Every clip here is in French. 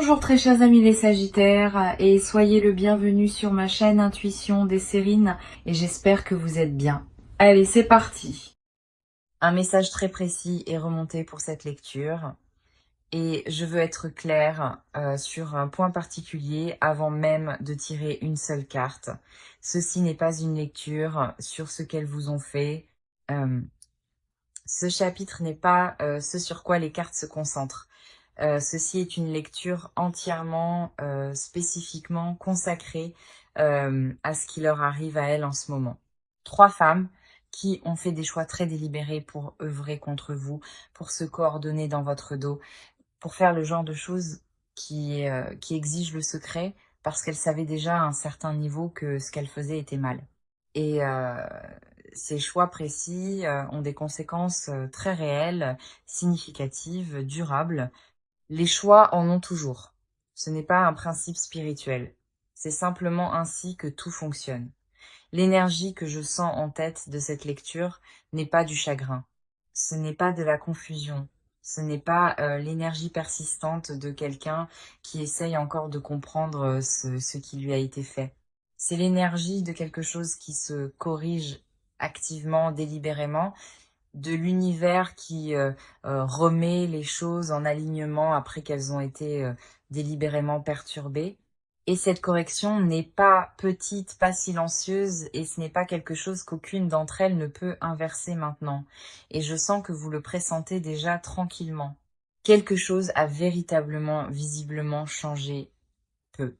Bonjour très chers amis les Sagittaires et soyez le bienvenu sur ma chaîne Intuition des Sérines et j'espère que vous êtes bien. Allez, c'est parti. Un message très précis est remonté pour cette lecture et je veux être claire sur un point particulier avant même de tirer une seule carte. Ceci n'est pas une lecture sur ce qu'elles vous ont fait. Ce chapitre n'est pas ce sur quoi les cartes se concentrent. Ceci est une lecture entièrement, spécifiquement consacrée à ce qui leur arrive à elles en ce moment. 3 femmes qui ont fait des choix très délibérés pour œuvrer contre vous, pour se coordonner dans votre dos, pour faire le genre de choses qui exigent le secret parce qu'elles savaient déjà à un certain niveau que ce qu'elles faisaient était mal. Et ces choix précis ont des conséquences très réelles, significatives, durables. Les choix en ont toujours. Ce n'est pas un principe spirituel. C'est simplement ainsi que tout fonctionne. L'énergie que je sens en tête de cette lecture n'est pas du chagrin. Ce n'est pas de la confusion. Ce n'est pas l'énergie persistante de quelqu'un qui essaye encore de comprendre ce qui lui a été fait. C'est l'énergie de quelque chose qui se corrige activement, délibérément, de l'univers qui remet les choses en alignement après qu'elles ont été délibérément perturbées. Et cette correction n'est pas petite, pas silencieuse, et ce n'est pas quelque chose qu'aucune d'entre elles ne peut inverser maintenant. Et je sens que vous le pressentez déjà tranquillement. Quelque chose a véritablement, visiblement changé peu.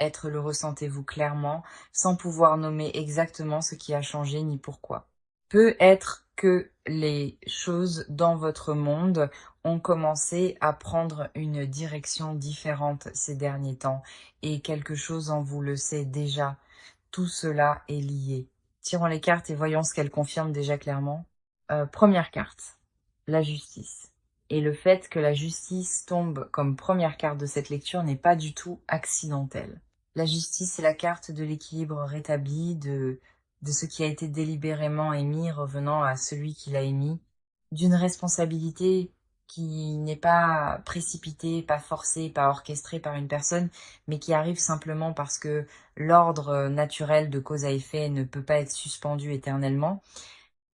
Être le ressentez-vous clairement, sans pouvoir nommer exactement ce qui a changé ni pourquoi. Peut être que les choses dans votre monde ont commencé à prendre une direction différente ces derniers temps et quelque chose en vous le sait déjà. Tout cela est lié. Tirons les cartes et voyons ce qu'elles confirment déjà clairement. Première carte, la justice. Et le fait que la justice tombe comme première carte de cette lecture n'est pas du tout accidentel. La justice, c'est la carte de l'équilibre rétabli, de ce qui a été délibérément émis revenant à celui qui l'a émis, d'une responsabilité qui n'est pas précipitée, pas forcée, pas orchestrée par une personne, mais qui arrive simplement parce que l'ordre naturel de cause à effet ne peut pas être suspendu éternellement.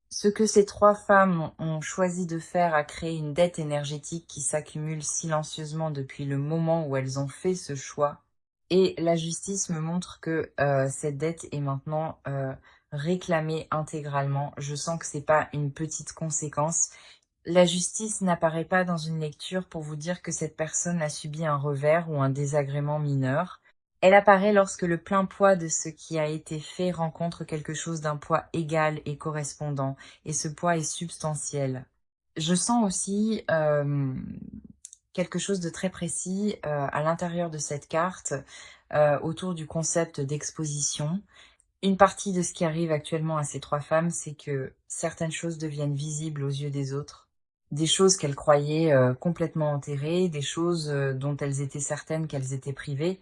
Ce que ces 3 femmes ont choisi de faire a créé une dette énergétique qui s'accumule silencieusement depuis le moment où elles ont fait ce choix. Et la justice me montre que cette dette est maintenant réclamée intégralement. Je sens que c'est pas une petite conséquence. La justice n'apparaît pas dans une lecture pour vous dire que cette personne a subi un revers ou un désagrément mineur. Elle apparaît lorsque le plein poids de ce qui a été fait rencontre quelque chose d'un poids égal et correspondant, et ce poids est substantiel. Je sens aussi quelque chose de très précis à l'intérieur de cette carte, autour du concept d'exposition. Une partie de ce qui arrive actuellement à ces 3 femmes, c'est que certaines choses deviennent visibles aux yeux des autres. Des choses qu'elles croyaient complètement enterrées, des choses dont elles étaient certaines qu'elles étaient privées,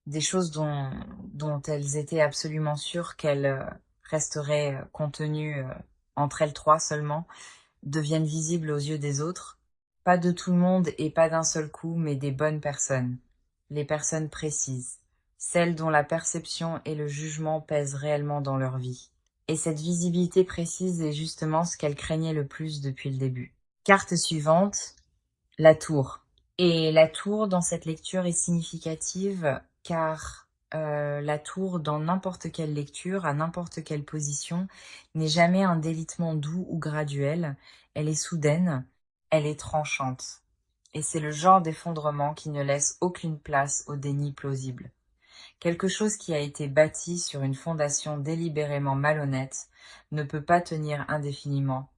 des choses dont elles étaient absolument sûres qu'elles resteraient contenues entre elles 3 seulement, deviennent visibles aux yeux des autres. Pas de tout le monde et pas d'un seul coup, mais des bonnes personnes. Les personnes précises. Celles dont la perception et le jugement pèsent réellement dans leur vie. Et cette visibilité précise est justement ce qu'elles craignaient le plus depuis le début. Carte suivante, la tour. Et la tour dans cette lecture est significative car la tour dans n'importe quelle lecture, à n'importe quelle position, n'est jamais un délitement doux ou graduel. Elle est soudaine, elle est tranchante. Et c'est le genre d'effondrement qui ne laisse aucune place au déni plausible. Quelque chose qui a été bâti sur une fondation délibérément malhonnête ne peut pas tenir indéfiniment.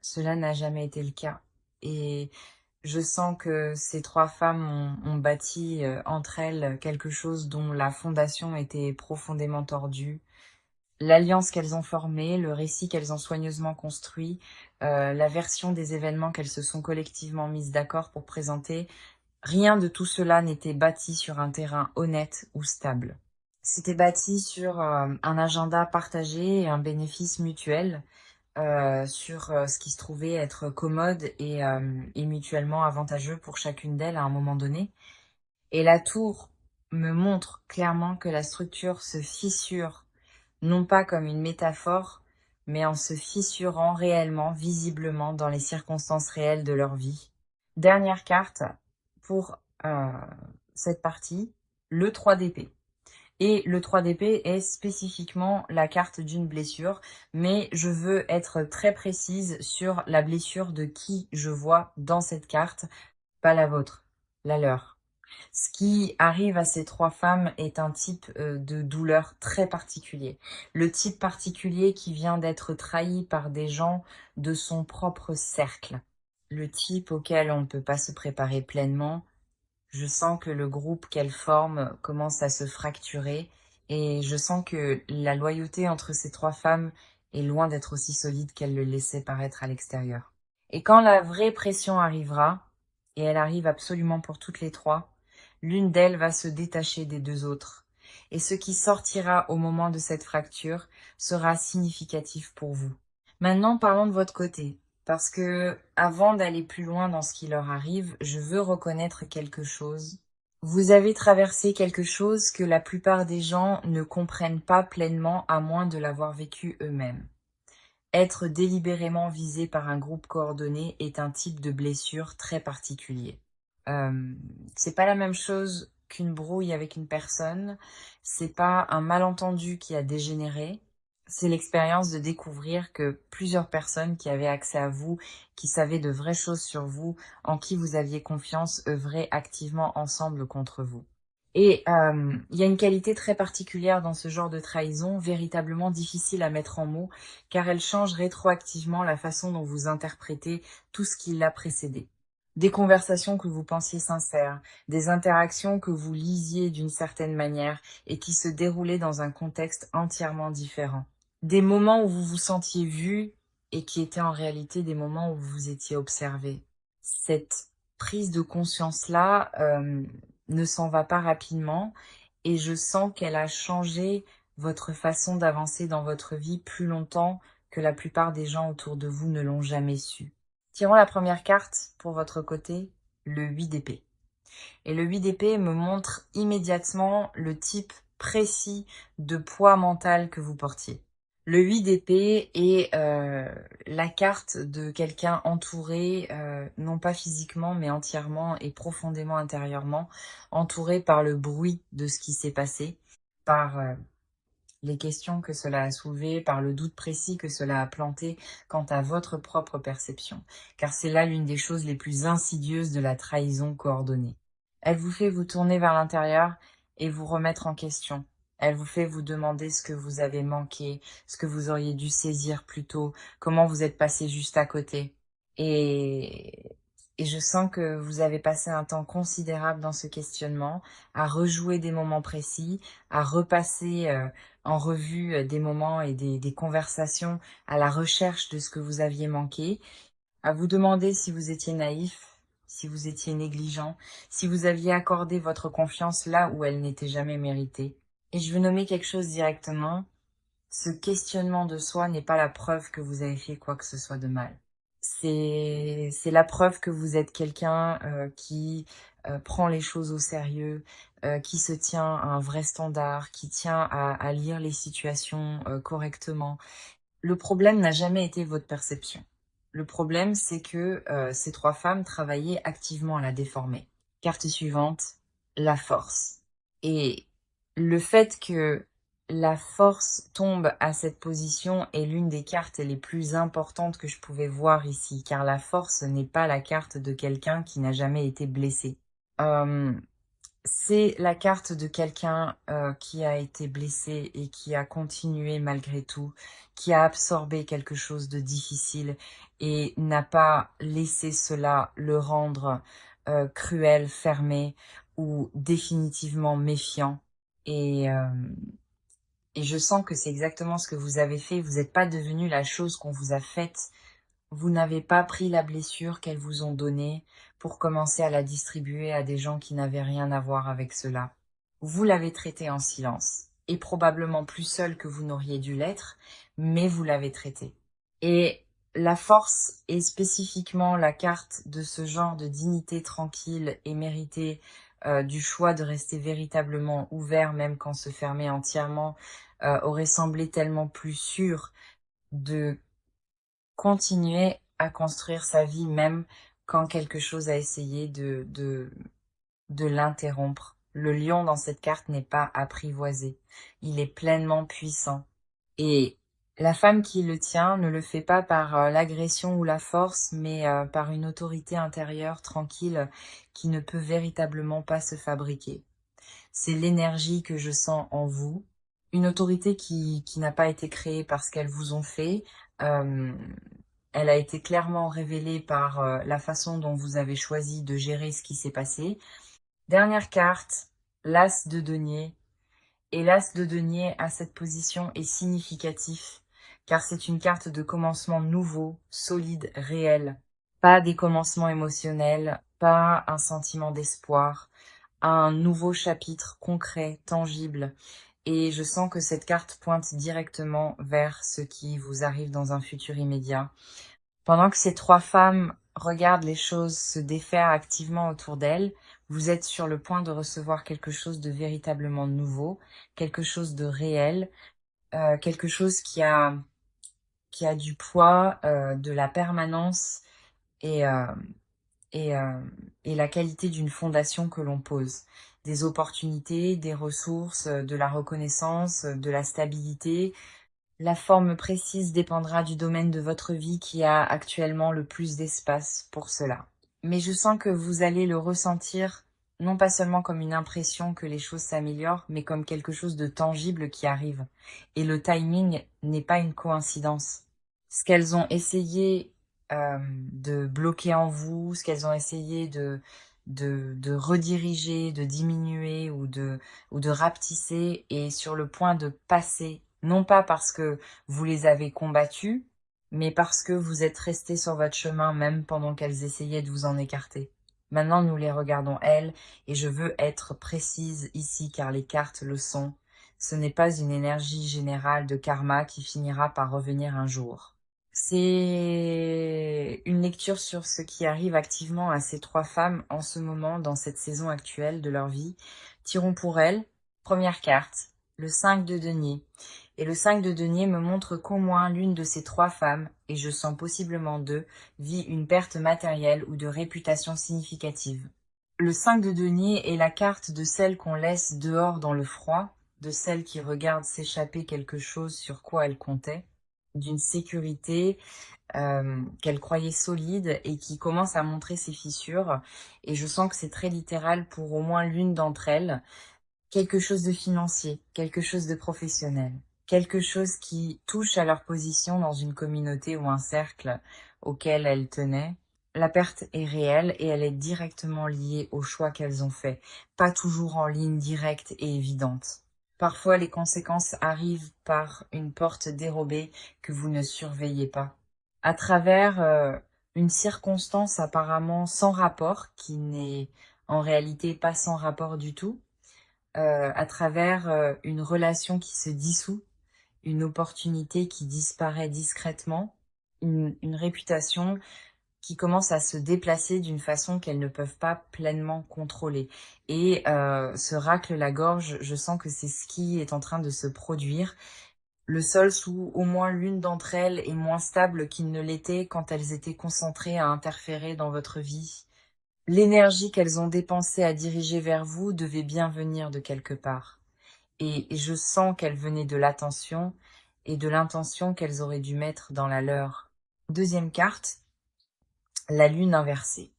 Cela n'a jamais été le cas. Et je sens que ces 3 femmes ont bâti entre elles quelque chose dont la fondation était profondément tordue. L'alliance qu'elles ont formée, le récit qu'elles ont soigneusement construit, la version des événements qu'elles se sont collectivement mises d'accord pour présenter, rien de tout cela n'était bâti sur un terrain honnête ou stable. C'était bâti sur un agenda partagé et un bénéfice mutuel. sur ce qui se trouvait être commode et mutuellement avantageux pour chacune d'elles à un moment donné. Et la tour me montre clairement que la structure se fissure, non pas comme une métaphore, mais en se fissurant réellement, visiblement, dans les circonstances réelles de leur vie. Dernière carte pour cette partie, le 3 d'épée. Et le 3 d'épée est spécifiquement la carte d'une blessure, mais je veux être très précise sur la blessure de qui je vois dans cette carte, pas la vôtre, la leur. Ce qui arrive à ces trois femmes est un type de douleur très particulier. Le type particulier qui vient d'être trahi par des gens de son propre cercle. Le type auquel on ne peut pas se préparer pleinement. Je sens que le groupe qu'elles forment commence à se fracturer et je sens que la loyauté entre ces trois femmes est loin d'être aussi solide qu'elle le laissait paraître à l'extérieur. Et quand la vraie pression arrivera, et elle arrive absolument pour toutes les trois, l'une d'elles va se détacher des deux autres. Et ce qui sortira au moment de cette fracture sera significatif pour vous. Maintenant, parlons de votre côté. Parce que, avant d'aller plus loin dans ce qui leur arrive, je veux reconnaître quelque chose. Vous avez traversé quelque chose que la plupart des gens ne comprennent pas pleinement à moins de l'avoir vécu eux-mêmes. Être délibérément visé par un groupe coordonné est un type de blessure très particulier. C'est pas la même chose qu'une brouille avec une personne, c'est pas un malentendu qui a dégénéré, c'est l'expérience de découvrir que plusieurs personnes qui avaient accès à vous, qui savaient de vraies choses sur vous, en qui vous aviez confiance, œuvraient activement ensemble contre vous. Et il y a une qualité très particulière dans ce genre de trahison, véritablement difficile à mettre en mots, car elle change rétroactivement la façon dont vous interprétez tout ce qui l'a précédé. Des conversations que vous pensiez sincères, des interactions que vous lisiez d'une certaine manière et qui se déroulaient dans un contexte entièrement différent. Des moments où vous vous sentiez vu et qui étaient en réalité des moments où vous étiez observé. Cette prise de conscience-là ne s'en va pas rapidement et je sens qu'elle a changé votre façon d'avancer dans votre vie plus longtemps que la plupart des gens autour de vous ne l'ont jamais su. Tirons la première carte pour votre côté, le 8 d'épée. Et le 8 d'épée me montre immédiatement le type précis de poids mental que vous portiez. Le 8 d'épée est la carte de quelqu'un entouré, non pas physiquement, mais entièrement et profondément intérieurement, entouré par le bruit de ce qui s'est passé, par les questions que cela a soulevées, par le doute précis que cela a planté quant à votre propre perception. Car c'est là l'une des choses les plus insidieuses de la trahison coordonnée. Elle vous fait vous tourner vers l'intérieur et vous remettre en question. Elle vous fait vous demander ce que vous avez manqué, ce que vous auriez dû saisir plus tôt, comment vous êtes passé juste à côté. Et je sens que vous avez passé un temps considérable dans ce questionnement, à rejouer des moments précis, à repasser en revue des moments et des conversations à la recherche de ce que vous aviez manqué, à vous demander si vous étiez naïf, si vous étiez négligent, si vous aviez accordé votre confiance là où elle n'était jamais méritée. Et je veux nommer quelque chose directement. Ce questionnement de soi n'est pas la preuve que vous avez fait quoi que ce soit de mal. C'est la preuve que vous êtes quelqu'un qui prend les choses au sérieux, qui se tient à un vrai standard, qui tient à lire les situations correctement. Le problème n'a jamais été votre perception. Le problème, c'est que ces trois femmes travaillaient activement à la déformer. Carte suivante, la force. Et le fait que la force tombe à cette position est l'une des cartes les plus importantes que je pouvais voir ici, car la force n'est pas la carte de quelqu'un qui n'a jamais été blessé. C'est la carte de quelqu'un qui a été blessé et qui a continué malgré tout, qui a absorbé quelque chose de difficile et n'a pas laissé cela le rendre cruel, fermé ou définitivement méfiant. Et, euh, et je sens que c'est exactement ce que vous avez fait. Vous n'êtes pas devenu la chose qu'on vous a faite. Vous n'avez pas pris la blessure qu'elles vous ont donnée pour commencer à la distribuer à des gens qui n'avaient rien à voir avec cela. Vous l'avez traitée en silence, et probablement plus seul que vous n'auriez dû l'être, mais vous l'avez traitée. Et la force est spécifiquement la carte de ce genre de dignité tranquille et méritée, du choix de rester véritablement ouvert, même quand se fermer entièrement aurait semblé tellement plus sûr, de continuer à construire sa vie même quand quelque chose a essayé de l'interrompre. Le lion dans cette carte n'est pas apprivoisé, il est pleinement puissant. Et la femme qui le tient ne le fait pas par l'agression ou la force, mais par une autorité intérieure tranquille qui ne peut véritablement pas se fabriquer. C'est l'énergie que je sens en vous, une autorité qui n'a pas été créée parce qu'elles vous ont fait. Euh, Elle a été clairement révélée par la façon dont vous avez choisi de gérer ce qui s'est passé. Dernière carte, l'As de denier. Et l'As de denier à cette position est significatif, car c'est une carte de commencement nouveau, solide, réel. Pas des commencements émotionnels, pas un sentiment d'espoir, un nouveau chapitre concret, tangible. Et je sens que cette carte pointe directement vers ce qui vous arrive dans un futur immédiat. Pendant que ces trois femmes regardent les choses se défaire activement autour d'elles, vous êtes sur le point de recevoir quelque chose de véritablement nouveau, quelque chose de réel, quelque chose qui a du poids, de la permanence et, euh, et, euh, et la qualité d'une fondation que l'on pose. Des opportunités, des ressources, de la reconnaissance, de la stabilité. La forme précise dépendra du domaine de votre vie qui a actuellement le plus d'espace pour cela. Mais je sens que vous allez le ressentir non pas seulement comme une impression que les choses s'améliorent, mais comme quelque chose de tangible qui arrive. Et le timing n'est pas une coïncidence. Ce qu'elles ont essayé de bloquer en vous, ce qu'elles ont essayé de rediriger, de diminuer ou de rapetisser est sur le point de passer, non pas parce que vous les avez combattues, mais parce que vous êtes resté sur votre chemin même pendant qu'elles essayaient de vous en écarter. Maintenant, nous les regardons elles, et je veux être précise ici car les cartes le sont. Ce n'est pas une énergie générale de karma qui finira par revenir un jour. C'est une lecture sur ce qui arrive activement à ces trois femmes en ce moment dans cette saison actuelle de leur vie. Tirons pour elles. Première carte, le 5 de denier. Et le 5 de denier me montre qu'au moins l'une de ces trois femmes, et je sens possiblement deux, vit une perte matérielle ou de réputation significative. Le 5 de denier est la carte de celle qu'on laisse dehors dans le froid, de celle qui regarde s'échapper quelque chose sur quoi elle comptait, d'une sécurité qu'elle croyait solide et qui commence à montrer ses fissures. Et je sens que c'est très littéral pour au moins l'une d'entre elles. Quelque chose de financier, quelque chose de professionnel, quelque chose qui touche à leur position dans une communauté ou un cercle auquel elles tenaient. La perte est réelle et elle est directement liée aux choix qu'elles ont faits, pas toujours en ligne directe et évidente. Parfois, les conséquences arrivent par une porte dérobée que vous ne surveillez pas. À travers une circonstance apparemment sans rapport, qui n'est en réalité pas sans rapport du tout, à travers une relation qui se dissout, une opportunité qui disparaît discrètement, une réputation qui commence à se déplacer d'une façon qu'elles ne peuvent pas pleinement contrôler. Et se racle la gorge, je sens que c'est ce qui est en train de se produire. Le sol sous au moins l'une d'entre elles est moins stable qu'il ne l'était quand elles étaient concentrées à interférer dans votre vie. L'énergie qu'elles ont dépensée à diriger vers vous devait bien venir de quelque part. Et je sens qu'elle venait de l'attention et de l'intention qu'elles auraient dû mettre dans la leur. Deuxième carte, la lune inversée.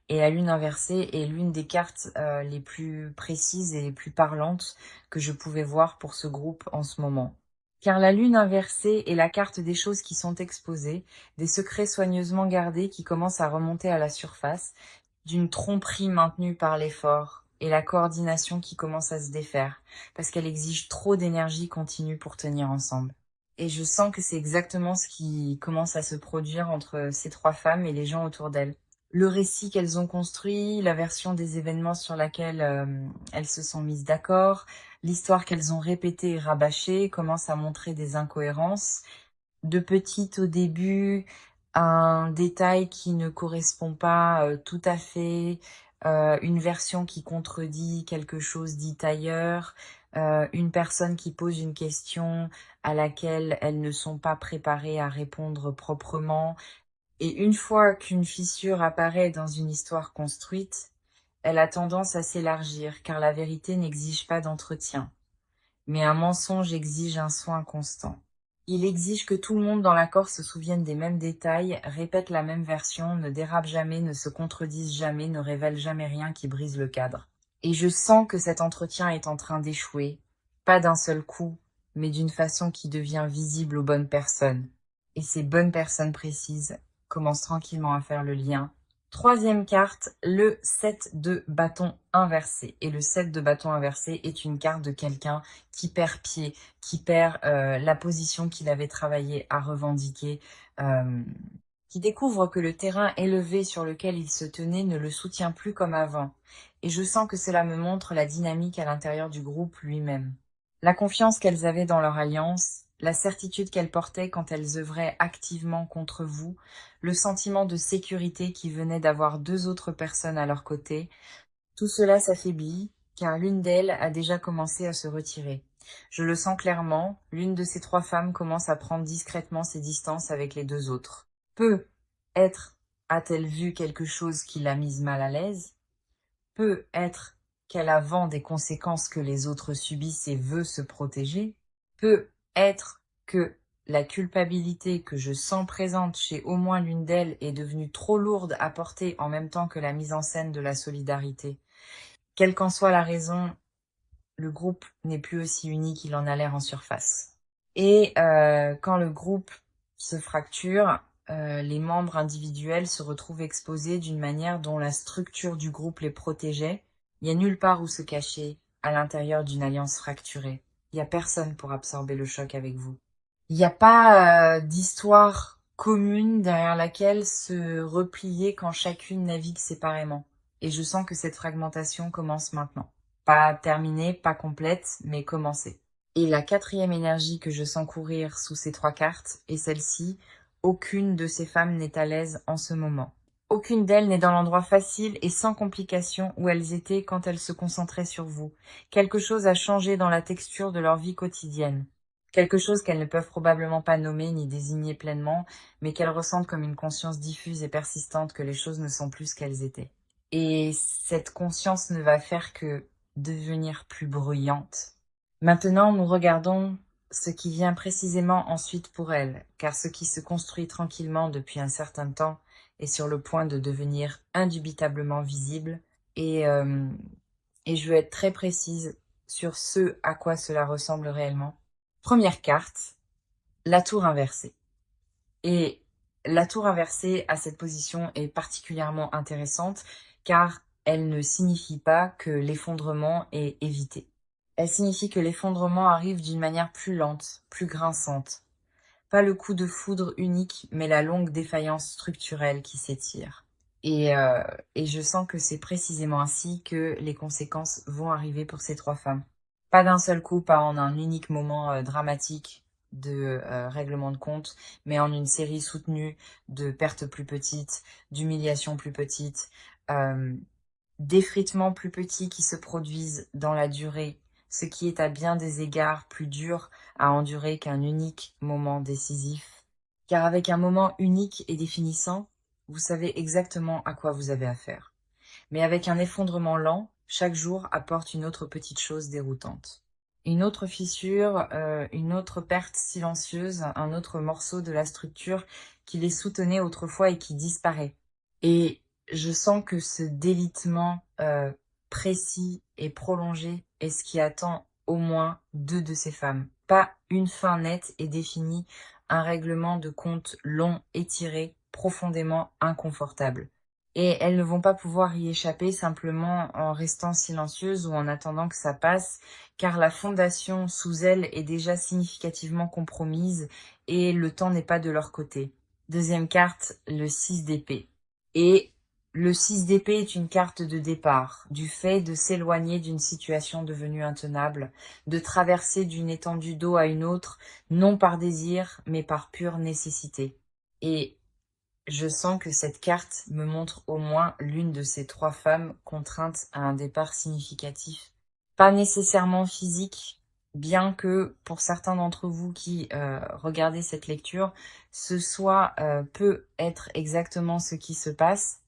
Et la lune inversée est l'une des cartes les plus précises et les plus parlantes que je pouvais voir pour ce groupe en ce moment. Car la lune inversée est la carte des choses qui sont exposées, des secrets soigneusement gardés qui commencent à remonter à la surface, d'une tromperie maintenue par l'effort et la coordination qui commence à se défaire, parce qu'elle exige trop d'énergie continue pour tenir ensemble. Et je sens que c'est exactement ce qui commence à se produire entre ces trois femmes et les gens autour d'elles. Le récit qu'elles ont construit, la version des événements sur laquelle elles se sont mises d'accord, l'histoire qu'elles ont répétée et rabâchée commence à montrer des incohérences. de petite au début, un détail qui ne correspond pas tout à fait, une version qui contredit quelque chose dit ailleurs, une personne qui pose une question à laquelle elles ne sont pas préparées à répondre proprement. Et une fois qu'une fissure apparaît dans une histoire construite, elle a tendance à s'élargir, car la vérité n'exige pas d'entretien. Mais un mensonge exige un soin constant. Il exige que tout le monde dans l'accord se souvienne des mêmes détails, répète la même version, ne dérape jamais, ne se contredise jamais, ne révèle jamais rien qui brise le cadre. Et je sens que cet entretien est en train d'échouer, pas d'un seul coup, mais d'une façon qui devient visible aux bonnes personnes. Et ces bonnes personnes précises commencent tranquillement à faire le lien. Troisième carte, le 7 de bâton inversé. Et le 7 de bâton inversé est une carte de quelqu'un qui perd pied, qui perd la position qu'il avait travaillé à revendiquer, qui découvre que le terrain élevé sur lequel il se tenait ne le soutient plus comme avant. Et je sens que cela me montre la dynamique à l'intérieur du groupe lui-même. La confiance qu'elles avaient dans leur alliance, la certitude qu'elles portaient quand elles œuvraient activement contre vous, le sentiment de sécurité qui venait d'avoir deux autres personnes à leur côté, tout cela s'affaiblit, car l'une d'elles a déjà commencé à se retirer. Je le sens clairement, l'une de ces trois femmes commence à prendre discrètement ses distances avec les deux autres. Peut-être a-t-elle vu quelque chose qui l'a mise mal à l'aise? Peut-être qu'elle a vent des conséquences que les autres subissent et veut se protéger? Peut-être que la culpabilité que je sens présente chez au moins l'une d'elles est devenue trop lourde à porter en même temps que la mise en scène de la solidarité. Quelle qu'en soit la raison, le groupe n'est plus aussi uni qu'il en a l'air en surface. Et quand le groupe se fracture, les membres individuels se retrouvent exposés d'une manière dont la structure du groupe les protégeait. Il n'y a nulle part où se cacher à l'intérieur d'une alliance fracturée. Il n'y a personne pour absorber le choc avec vous. Il n'y a pas d'histoire commune derrière laquelle se replier quand chacune navigue séparément. Et je sens que cette fragmentation commence maintenant. Pas terminée, pas complète, mais commencée. Et la quatrième énergie que je sens courir sous ces trois cartes est celle-ci. Aucune de ces femmes n'est à l'aise en ce moment. Aucune d'elles n'est dans l'endroit facile et sans complication où elles étaient quand elles se concentraient sur vous. Quelque chose a changé dans la texture de leur vie quotidienne. Quelque chose qu'elles ne peuvent probablement pas nommer ni désigner pleinement, mais qu'elles ressentent comme une conscience diffuse et persistante que les choses ne sont plus ce qu'elles étaient. Et cette conscience ne va faire que devenir plus bruyante. Maintenant, nous regardons ce qui vient précisément ensuite pour elles, car ce qui se construit tranquillement depuis un certain temps est sur le point de devenir indubitablement visible, et je veux être très précise sur ce à quoi cela ressemble réellement. Première carte, la tour inversée. Et la tour inversée à cette position est particulièrement intéressante car elle ne signifie pas que l'effondrement est évité. Elle signifie que l'effondrement arrive d'une manière plus lente, plus grinçante. Pas le coup de foudre unique, mais la longue défaillance structurelle qui s'étire. Et je sens que c'est précisément ainsi que les conséquences vont arriver pour ces trois femmes. Pas d'un seul coup, pas en un unique moment dramatique de règlement de compte, mais en une série soutenue de pertes plus petites, d'humiliations plus petites, d'effritements plus petits qui se produisent dans la durée, ce qui est à bien des égards plus dur à endurer qu'un unique moment décisif. Car avec un moment unique et définissant, vous savez exactement à quoi vous avez affaire. Mais avec un effondrement lent, chaque jour apporte une autre petite chose déroutante. Une autre fissure, une autre perte silencieuse, un autre morceau de la structure qui les soutenait autrefois et qui disparaît. Et je sens que ce délitement précis et prolongé est ce qui attend au moins deux de ces femmes. Pas une fin nette et définie, un règlement de compte long, étiré, profondément inconfortable. Et elles ne vont pas pouvoir y échapper simplement en restant silencieuses ou en attendant que ça passe, car la fondation sous elles est déjà significativement compromise et le temps n'est pas de leur côté. Deuxième carte, le 6 d'épée. Et Le 6 d'épée est une carte de départ, du fait de s'éloigner d'une situation devenue intenable, de traverser d'une étendue d'eau à une autre, non par désir, mais par pure nécessité. Et je sens que cette carte me montre au moins l'une de ces trois femmes contraintes à un départ significatif. Pas nécessairement physique, bien que pour certains d'entre vous qui regardez cette lecture, ce soit peut être exactement ce qui se passe,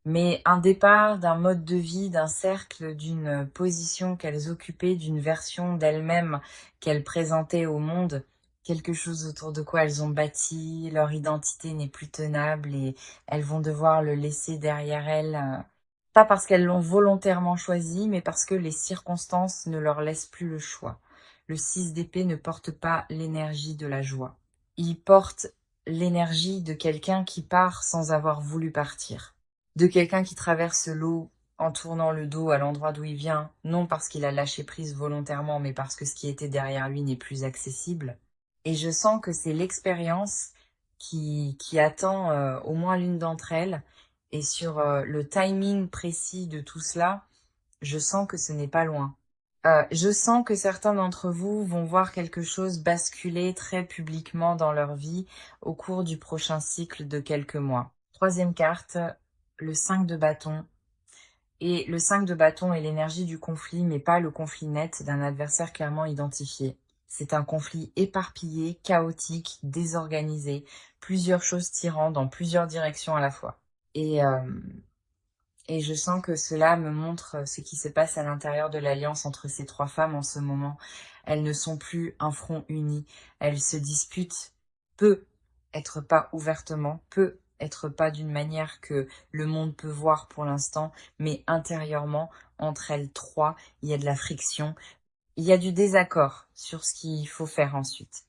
mais un départ d'un mode de vie, d'un cercle, d'une position qu'elles occupaient, d'une version d'elles-mêmes qu'elles présentaient au monde, quelque chose autour de quoi elles ont bâti, leur identité n'est plus tenable et elles vont devoir le laisser derrière elles, pas parce qu'elles l'ont volontairement choisi, mais parce que les circonstances ne leur laissent plus le choix. Le 6 d'épée ne porte pas l'énergie de la joie. Il porte l'énergie de quelqu'un qui part sans avoir voulu partir, de quelqu'un qui traverse l'eau en tournant le dos à l'endroit d'où il vient, non parce qu'il a lâché prise volontairement, mais parce que ce qui était derrière lui n'est plus accessible. Et je sens que c'est l'expérience qui attend au moins l'une d'entre elles. Et sur le timing précis de tout cela, je sens que ce n'est pas loin. Je sens que certains d'entre vous vont voir quelque chose basculer très publiquement dans leur vie au cours du prochain cycle de quelques mois. Troisième carte, le 5 de bâton. Et le 5 de bâton est l'énergie du conflit, mais pas le conflit net d'un adversaire clairement identifié. C'est un conflit éparpillé, chaotique, désorganisé, plusieurs choses tirant dans plusieurs directions à la fois. Et je sens que cela me montre ce qui se passe à l'intérieur de l'alliance entre ces trois femmes en ce moment. Elles ne sont plus un front uni. Elles se disputent, peut être pas ouvertement, peut être pas d'une manière que le monde peut voir pour l'instant, mais intérieurement, entre elles trois, il y a de la friction. Il y a du désaccord sur ce qu'il faut faire ensuite.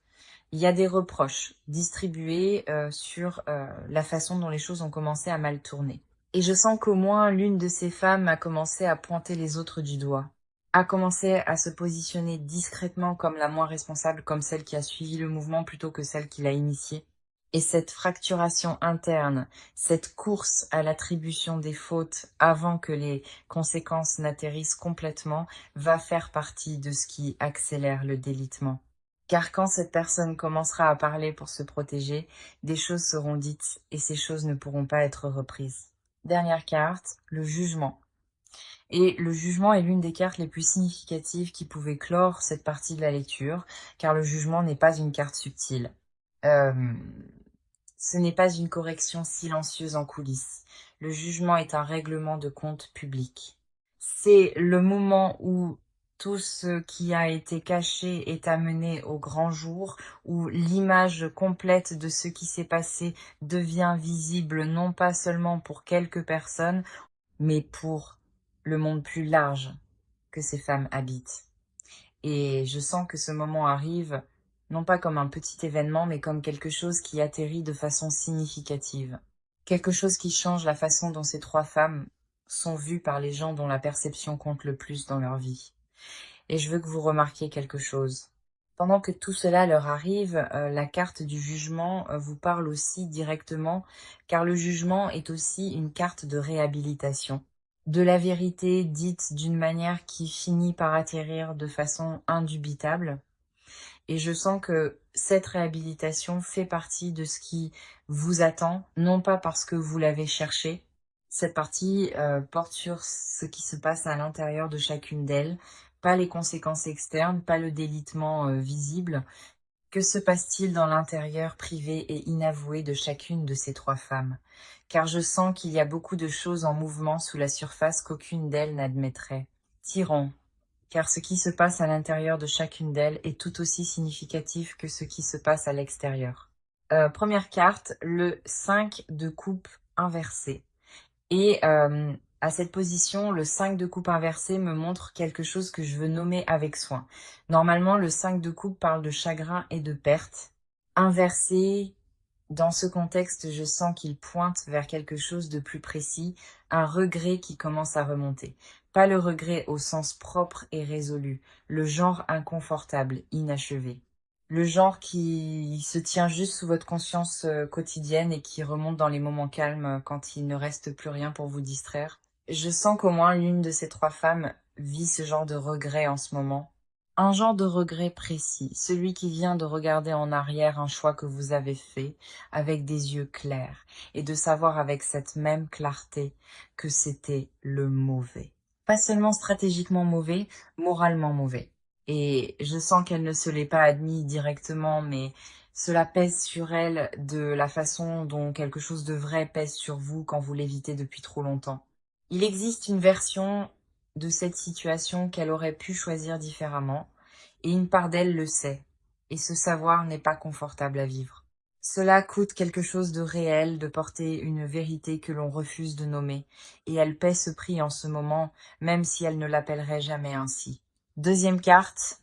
Il y a des reproches distribués sur la façon dont les choses ont commencé à mal tourner. Et je sens qu'au moins l'une de ces femmes a commencé à pointer les autres du doigt, a commencé à se positionner discrètement comme la moins responsable, comme celle qui a suivi le mouvement plutôt que celle qui l'a initié. Et cette fracturation interne, cette course à l'attribution des fautes avant que les conséquences n'atterrissent complètement, va faire partie de ce qui accélère le délitement. Car quand cette personne commencera à parler pour se protéger, des choses seront dites et ces choses ne pourront pas être reprises. Dernière carte, le jugement. Et le jugement est l'une des cartes les plus significatives qui pouvait clore cette partie de la lecture, car le jugement n'est pas une carte subtile. Ce n'est pas une correction silencieuse en coulisses. Le jugement est un règlement de compte public. C'est le moment où tout ce qui a été caché est amené au grand jour, où l'image complète de ce qui s'est passé devient visible non pas seulement pour quelques personnes, mais pour le monde plus large que ces femmes habitent. Et je sens que ce moment arrive, non pas comme un petit événement, mais comme quelque chose qui atterrit de façon significative. Quelque chose qui change la façon dont ces trois femmes sont vues par les gens dont la perception compte le plus dans leur vie. Et je veux que vous remarquiez quelque chose. Pendant que tout cela leur arrive, la carte du jugement vous parle aussi directement, car le jugement est aussi une carte de réhabilitation. De la vérité dite d'une manière qui finit par atterrir de façon indubitable. Et je sens que cette réhabilitation fait partie de ce qui vous attend, non pas parce que vous l'avez cherché. Cette partie porte sur ce qui se passe à l'intérieur de chacune d'elles, pas les conséquences externes, pas le délitement visible. Que se passe-t-il dans l'intérieur privé et inavoué de chacune de ces trois femmes? Car je sens qu'il y a beaucoup de choses en mouvement sous la surface qu'aucune d'elles n'admettrait. Tyran, car ce qui se passe à l'intérieur de chacune d'elles est tout aussi significatif que ce qui se passe à l'extérieur. Première carte, le 5 de coupe inversé. Et à cette position, le 5 de coupe inversé me montre quelque chose que je veux nommer avec soin. Normalement, le 5 de coupe parle de chagrin et de perte. Inversé, dans ce contexte, je sens qu'il pointe vers quelque chose de plus précis, un regret qui commence à remonter. Pas le regret au sens propre et résolu, le genre inconfortable, inachevé. Le genre qui se tient juste sous votre conscience quotidienne et qui remonte dans les moments calmes quand il ne reste plus rien pour vous distraire. Je sens qu'au moins l'une de ces trois femmes vit ce genre de regret en ce moment. Un genre de regret précis, celui qui vient de regarder en arrière un choix que vous avez fait avec des yeux clairs et de savoir avec cette même clarté que c'était le mauvais. Pas seulement stratégiquement mauvais, moralement mauvais. Et je sens qu'elle ne se l'est pas admis directement, mais cela pèse sur elle de la façon dont quelque chose de vrai pèse sur vous quand vous l'évitez depuis trop longtemps. Il existe une version de cette situation qu'elle aurait pu choisir différemment, et une part d'elle le sait, et ce savoir n'est pas confortable à vivre. Cela coûte quelque chose de réel de porter une vérité que l'on refuse de nommer, et elle paie ce prix en ce moment, même si elle ne l'appellerait jamais ainsi. Deuxième carte,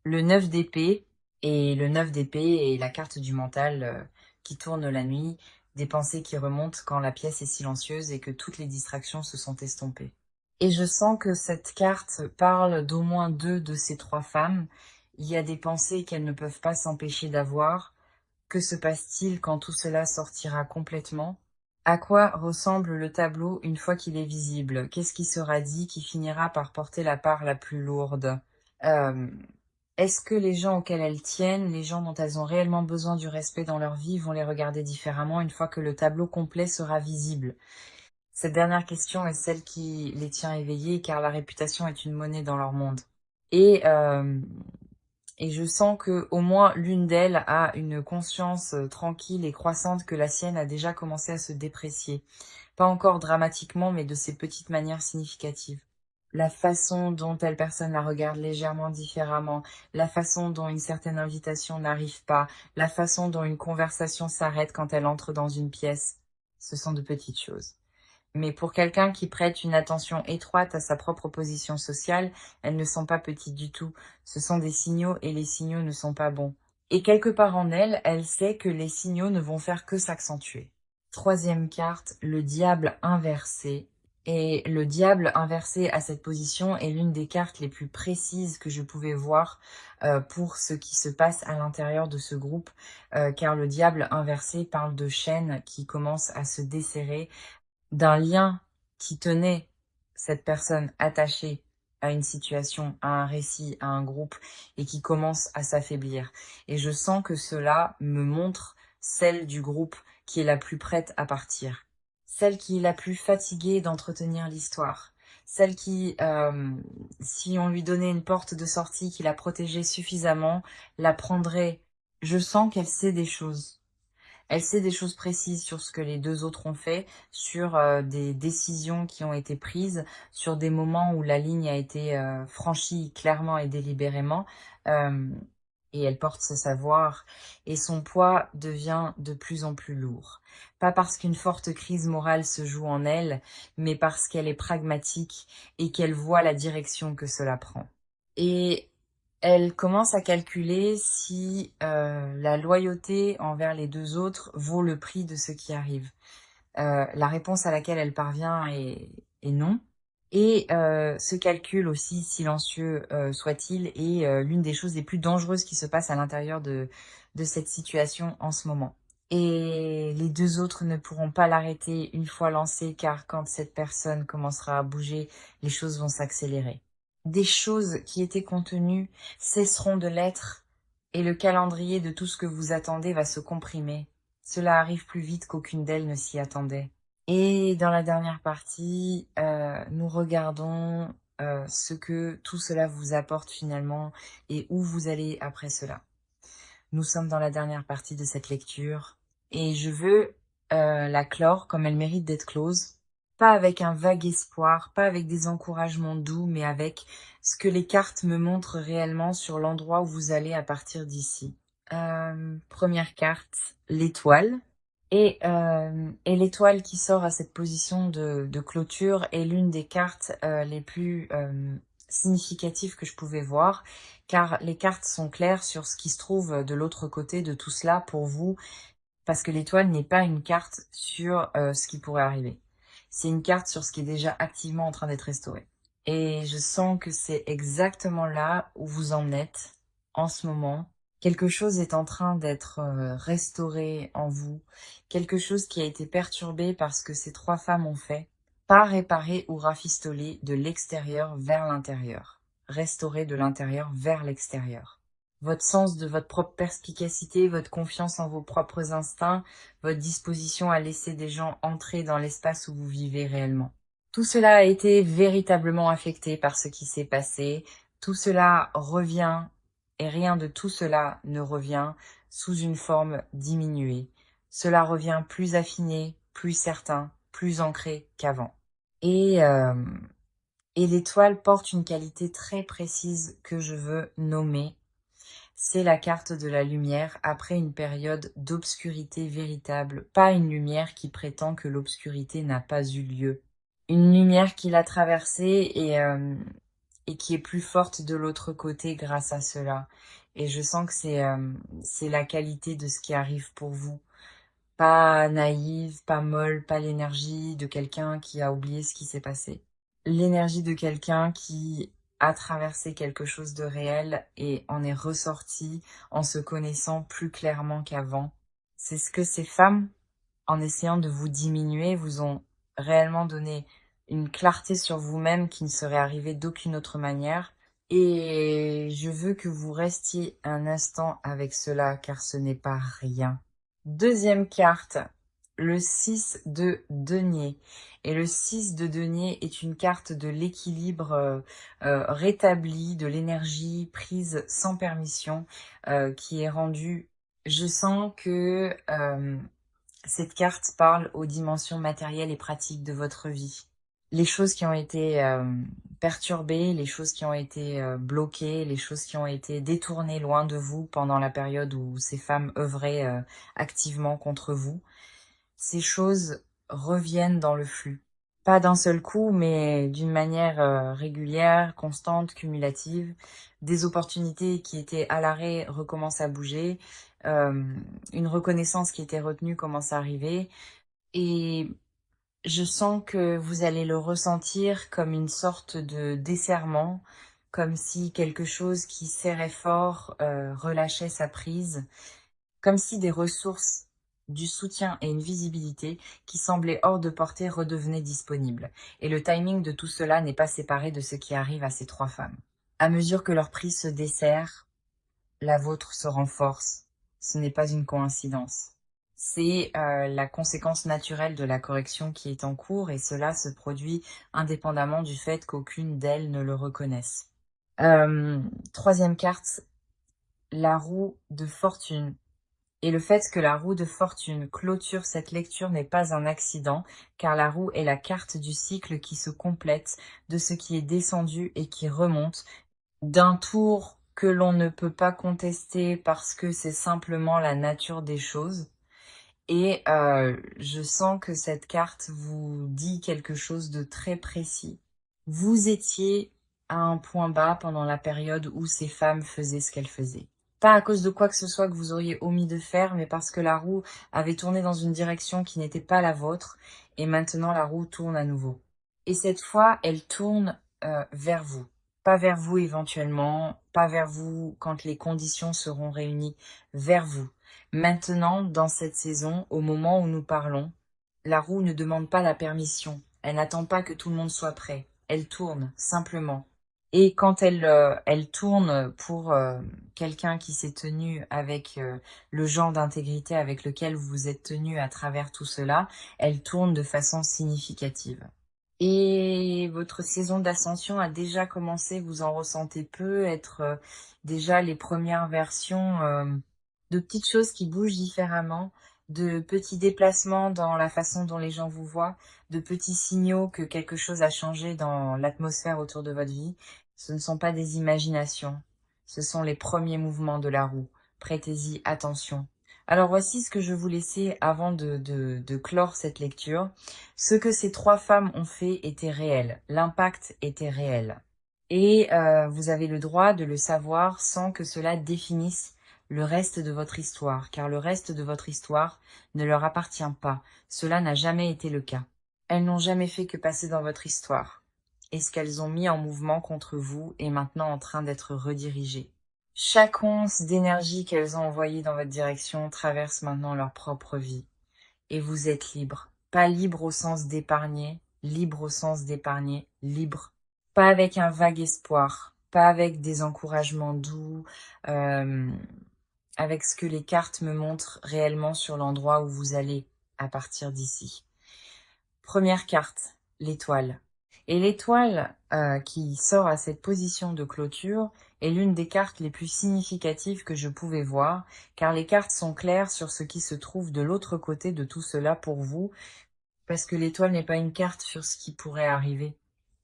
le 9 d'épée, et le 9 d'épée est la carte du mental qui tourne la nuit, des pensées qui remontent quand la pièce est silencieuse et que toutes les distractions se sont estompées. Et je sens que cette carte parle d'au moins deux de ces trois femmes. Il y a des pensées qu'elles ne peuvent pas s'empêcher d'avoir. Que se passe-t-il quand tout cela sortira complètement? À quoi ressemble le tableau une fois qu'il est visible? Qu'est-ce qui sera dit qui finira par porter la part la plus lourde? Euh, Est-ce que les gens auxquels elles tiennent, les gens dont elles ont réellement besoin du respect dans leur vie, vont les regarder différemment une fois que le tableau complet sera visible? Cette dernière question est celle qui les tient éveillées, car la réputation est une monnaie dans leur monde. Et, euh, et je sens que au moins l'une d'elles a une conscience tranquille et croissante que la sienne a déjà commencé à se déprécier. Pas encore dramatiquement, mais de ces petites manières significatives. La façon dont telle personne la regarde légèrement différemment, la façon dont une certaine invitation n'arrive pas, la façon dont une conversation s'arrête quand elle entre dans une pièce, ce sont de petites choses. Mais pour quelqu'un qui prête une attention étroite à sa propre position sociale, elles ne sont pas petites du tout. Ce sont des signaux et les signaux ne sont pas bons. Et quelque part en elle, elle sait que les signaux ne vont faire que s'accentuer. Troisième carte, le diable inversé. Et le diable inversé à cette position est l'une des cartes les plus précises que je pouvais voir pour ce qui se passe à l'intérieur de ce groupe, car le diable inversé parle de chaînes qui commencent à se desserrer, d'un lien qui tenait cette personne attachée à une situation, à un récit, à un groupe, et qui commence à s'affaiblir. Et je sens que cela me montre celle du groupe qui est la plus prête à partir, celle qui est la plus fatiguée d'entretenir l'histoire, celle qui, si on lui donnait une porte de sortie qui la protégeait suffisamment, la prendrait. Je sens qu'elle sait des choses. Elle sait des choses précises sur ce que les deux autres ont fait, sur des décisions qui ont été prises, sur des moments où la ligne a été franchie clairement et délibérément. Euh, et elle porte ce savoir, et son poids devient de plus en plus lourd. Pas parce qu'une forte crise morale se joue en elle, mais parce qu'elle est pragmatique et qu'elle voit la direction que cela prend. Et elle commence à calculer si la loyauté envers les deux autres vaut le prix de ce qui arrive. La réponse à laquelle elle parvient est non. Et ce calcul, aussi silencieux soit-il, est l'une des choses les plus dangereuses qui se passent à l'intérieur de cette situation en ce moment. Et les deux autres ne pourront pas l'arrêter une fois lancée, car quand cette personne commencera à bouger, les choses vont s'accélérer. Des choses qui étaient contenues cesseront de l'être, et le calendrier de tout ce que vous attendez va se comprimer. Cela arrive plus vite qu'aucune d'elles ne s'y attendait. Et dans la dernière partie, nous regardons ce que tout cela vous apporte finalement et où vous allez après cela. Nous sommes dans la dernière partie de cette lecture et je veux la clore comme elle mérite d'être close. Pas avec un vague espoir, pas avec des encouragements doux, mais avec ce que les cartes me montrent réellement sur l'endroit où vous allez à partir d'ici. Première carte, l'étoile. Et l'étoile qui sort à cette position de clôture est l'une des cartes les plus significatives que je pouvais voir, car les cartes sont claires sur ce qui se trouve de l'autre côté de tout cela pour vous, parce que l'étoile n'est pas une carte sur ce qui pourrait arriver. C'est une carte sur ce qui est déjà activement en train d'être restauré. Et je sens que c'est exactement là où vous en êtes en ce moment. Quelque chose est en train d'être restauré en vous, quelque chose qui a été perturbé par ce que ces trois femmes ont fait, pas réparé ou rafistolé de l'extérieur vers l'intérieur, restauré de l'intérieur vers l'extérieur. Votre sens de votre propre perspicacité, votre confiance en vos propres instincts, votre disposition à laisser des gens entrer dans l'espace où vous vivez réellement. Tout cela a été véritablement affecté par ce qui s'est passé. Tout cela revient, et rien de tout cela ne revient sous une forme diminuée. Cela revient plus affiné, plus certain, plus ancré qu'avant. Et l'étoile porte une qualité très précise que je veux nommer. C'est la carte de la lumière après une période d'obscurité véritable, pas une lumière qui prétend que l'obscurité n'a pas eu lieu. Une lumière qui l'a traversée et qui est plus forte de l'autre côté grâce à cela. Et je sens que c'est la qualité de ce qui arrive pour vous. Pas naïve, pas molle, pas l'énergie de quelqu'un qui a oublié ce qui s'est passé. L'énergie de quelqu'un qui a traversé quelque chose de réel et en est ressorti en se connaissant plus clairement qu'avant. C'est ce que ces femmes, en essayant de vous diminuer, vous ont réellement donné une clarté sur vous-même qui ne serait arrivée d'aucune autre manière. Et je veux que vous restiez un instant avec cela, car ce n'est pas rien. Deuxième carte, le 6 de denier. Et le 6 de denier est une carte de l'équilibre rétabli, de l'énergie prise sans permission, qui est rendue. Je sens que cette carte parle aux dimensions matérielles et pratiques de votre vie. Les choses qui ont été perturbées, les choses qui ont été bloquées, les choses qui ont été détournées loin de vous pendant la période où ces femmes œuvraient activement contre vous, ces choses reviennent dans le flux. Pas d'un seul coup, mais d'une manière régulière, constante, cumulative. Des opportunités qui étaient à l'arrêt recommencent à bouger. Une reconnaissance qui était retenue commence à arriver. Et je sens que vous allez le ressentir comme une sorte de desserrement, comme si quelque chose qui serrait fort relâchait sa prise, comme si des ressources, du soutien et une visibilité qui semblaient hors de portée redevenaient disponibles. Et le timing de tout cela n'est pas séparé de ce qui arrive à ces trois femmes. À mesure que leur prise se desserre, la vôtre se renforce. Ce n'est pas une coïncidence. C'est la conséquence naturelle de la correction qui est en cours et cela se produit indépendamment du fait qu'aucune d'elles ne le reconnaisse. Troisième carte, la roue de fortune. Et le fait que la roue de fortune clôture cette lecture n'est pas un accident, car la roue est la carte du cycle qui se complète, de ce qui est descendu et qui remonte, d'un tour que l'on ne peut pas contester parce que c'est simplement la nature des choses. Et je sens que cette carte vous dit quelque chose de très précis. Vous étiez à un point bas pendant la période où ces femmes faisaient ce qu'elles faisaient. Pas à cause de quoi que ce soit que vous auriez omis de faire, mais parce que la roue avait tourné dans une direction qui n'était pas la vôtre, et maintenant la roue tourne à nouveau. Et cette fois, elle tourne vers vous. Pas vers vous éventuellement, pas vers vous quand les conditions seront réunies, vers vous. Maintenant, dans cette saison, au moment où nous parlons, la roue ne demande pas la permission. Elle n'attend pas que tout le monde soit prêt. Elle tourne, simplement. Et quand elle tourne pour quelqu'un qui s'est tenu avec le genre d'intégrité avec lequel vous vous êtes tenu à travers tout cela, elle tourne de façon significative. Et votre saison d'ascension a déjà commencé, vous en ressentez peu, être déjà les premières versions de petites choses qui bougent différemment, de petits déplacements dans la façon dont les gens vous voient, de petits signaux que quelque chose a changé dans l'atmosphère autour de votre vie. Ce ne sont pas des imaginations, ce sont les premiers mouvements de la roue. Prêtez-y attention. Alors voici ce que je vous laissais avant de clore cette lecture. Ce que ces trois femmes ont fait était réel, l'impact était réel. Et vous avez le droit de le savoir sans que cela définisse le reste de votre histoire, car le reste de votre histoire ne leur appartient pas. Cela n'a jamais été le cas. Elles n'ont jamais fait que passer dans votre histoire. Et ce qu'elles ont mis en mouvement contre vous est maintenant en train d'être redirigé. Chaque once d'énergie qu'elles ont envoyée dans votre direction traverse maintenant leur propre vie. Et vous êtes libre. Pas libre au sens d'épargner, libre au sens d'épargner, libre. Pas avec un vague espoir, pas avec des encouragements doux, euh, avec ce que les cartes me montrent réellement sur l'endroit où vous allez à partir d'ici. Première carte, l'étoile. Et l'étoile qui sort à cette position de clôture est l'une des cartes les plus significatives que je pouvais voir, car les cartes sont claires sur ce qui se trouve de l'autre côté de tout cela pour vous, parce que l'étoile n'est pas une carte sur ce qui pourrait arriver,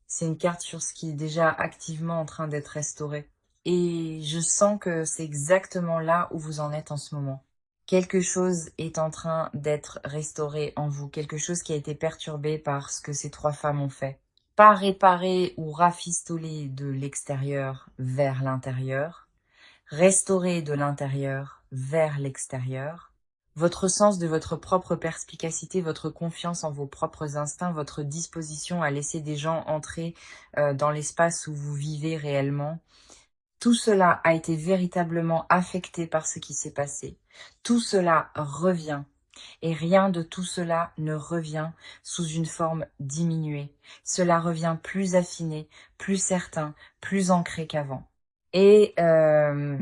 c'est une carte sur ce qui est déjà activement en train d'être restauré. Et je sens que c'est exactement là où vous en êtes en ce moment. Quelque chose est en train d'être restauré en vous, quelque chose qui a été perturbé par ce que ces trois femmes ont fait. Pas réparé ou rafistolé de l'extérieur vers l'intérieur, restauré de l'intérieur vers l'extérieur. Votre sens de votre propre perspicacité, votre confiance en vos propres instincts, votre disposition à laisser des gens entrer dans l'espace où vous vivez réellement, tout cela a été véritablement affecté par ce qui s'est passé. Tout cela revient. Et rien de tout cela ne revient sous une forme diminuée. Cela revient plus affiné, plus certain, plus ancré qu'avant. Et, euh,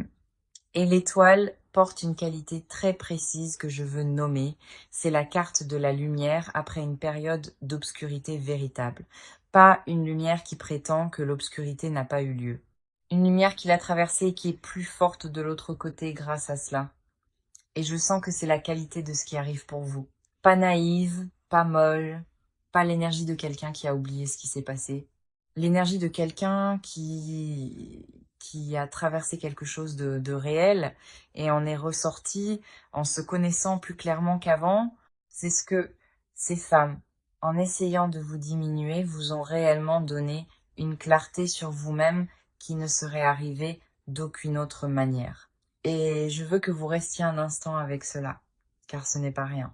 et l'étoile porte une qualité très précise que je veux nommer. C'est la carte de la lumière après une période d'obscurité véritable. Pas une lumière qui prétend que l'obscurité n'a pas eu lieu. Une lumière qui l'a traversée et qui est plus forte de l'autre côté grâce à cela. Et je sens que c'est la qualité de ce qui arrive pour vous. Pas naïve, pas molle, pas l'énergie de quelqu'un qui a oublié ce qui s'est passé. L'énergie de quelqu'un qui a traversé quelque chose de réel et en est ressorti en se connaissant plus clairement qu'avant. C'est ce que ces femmes, en essayant de vous diminuer, vous ont réellement donné une clarté sur vous-même qui ne serait arrivée d'aucune autre manière. Et je veux que vous restiez un instant avec cela, car ce n'est pas rien.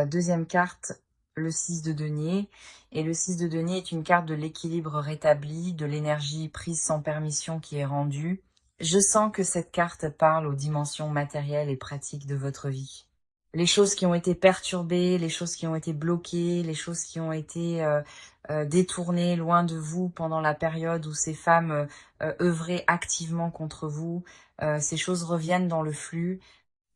Deuxième carte, le 6 de denier. Et le 6 de denier est une carte de l'équilibre rétabli, de l'énergie prise sans permission qui est rendue. Je sens que cette carte parle aux dimensions matérielles et pratiques de votre vie. Les choses qui ont été perturbées, les choses qui ont été bloquées, les choses qui ont été détournées loin de vous pendant la période où ces femmes œuvraient activement contre vous, ces choses reviennent dans le flux,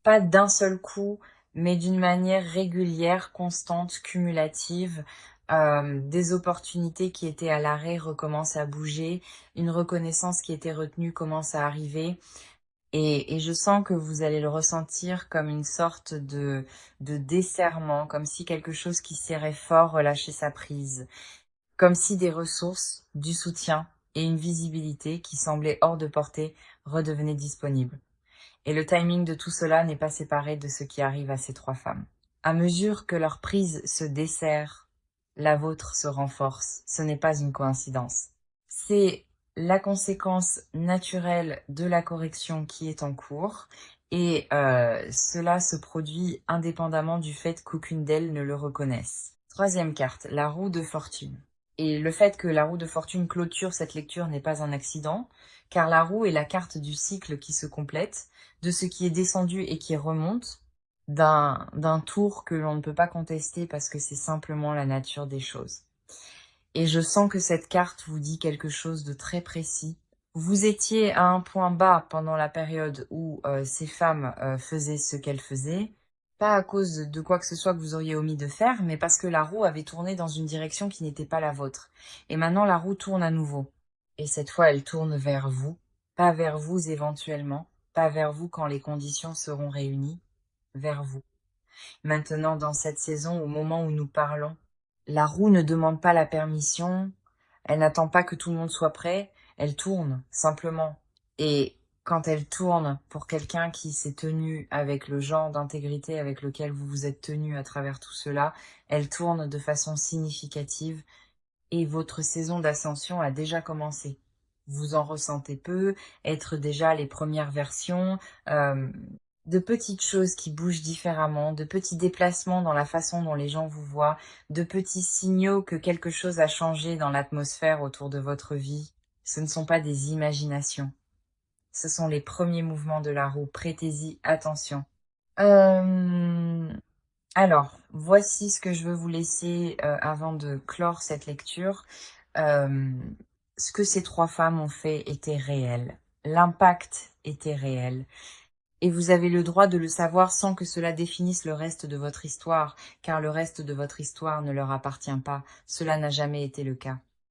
pas d'un seul coup, mais d'une manière régulière, constante, cumulative. Des opportunités qui étaient à l'arrêt recommencent à bouger, une reconnaissance qui était retenue commence à arriver. Et je sens que vous allez le ressentir comme une sorte de desserrement, comme si quelque chose qui serrait fort relâchait sa prise, comme si des ressources, du soutien et une visibilité qui semblaient hors de portée redevenaient disponibles. Et le timing de tout cela n'est pas séparé de ce qui arrive à ces trois femmes. À mesure que leur prise se desserre, la vôtre se renforce. Ce n'est pas une coïncidence. C'est la conséquence naturelle de la correction qui est en cours et cela se produit indépendamment du fait qu'aucune d'elles ne le reconnaisse. Troisième carte, la roue de fortune. Et le fait que la roue de fortune clôture cette lecture n'est pas un accident, car la roue est la carte du cycle qui se complète, de ce qui est descendu et qui remonte, d'un tour que l'on ne peut pas contester parce que c'est simplement la nature des choses. Et je sens que cette carte vous dit quelque chose de très précis. Vous étiez à un point bas pendant la période où ces femmes faisaient ce qu'elles faisaient, pas à cause de quoi que ce soit que vous auriez omis de faire, mais parce que la roue avait tourné dans une direction qui n'était pas la vôtre. Et maintenant, la roue tourne à nouveau. Et cette fois, elle tourne vers vous, pas vers vous éventuellement, pas vers vous quand les conditions seront réunies, vers vous. Maintenant, dans cette saison, au moment où nous parlons, la roue ne demande pas la permission, elle n'attend pas que tout le monde soit prêt, elle tourne, simplement. Et quand elle tourne pour quelqu'un qui s'est tenu avec le genre d'intégrité avec lequel vous vous êtes tenu à travers tout cela, elle tourne de façon significative et votre saison d'ascension a déjà commencé. Vous en ressentez peu, être déjà les premières versions, de petites choses qui bougent différemment, de petits déplacements dans la façon dont les gens vous voient, de petits signaux que quelque chose a changé dans l'atmosphère autour de votre vie. Ce ne sont pas des imaginations. Ce sont les premiers mouvements de la roue. Prêtez-y attention. Alors, voici ce que je veux vous laisser avant de clore cette lecture. Ce que ces trois femmes ont fait était réel. L'impact était réel. Et vous avez le droit de le savoir sans que cela définisse le reste de votre histoire, car le reste de votre histoire ne leur appartient pas. Cela n'a jamais été le cas.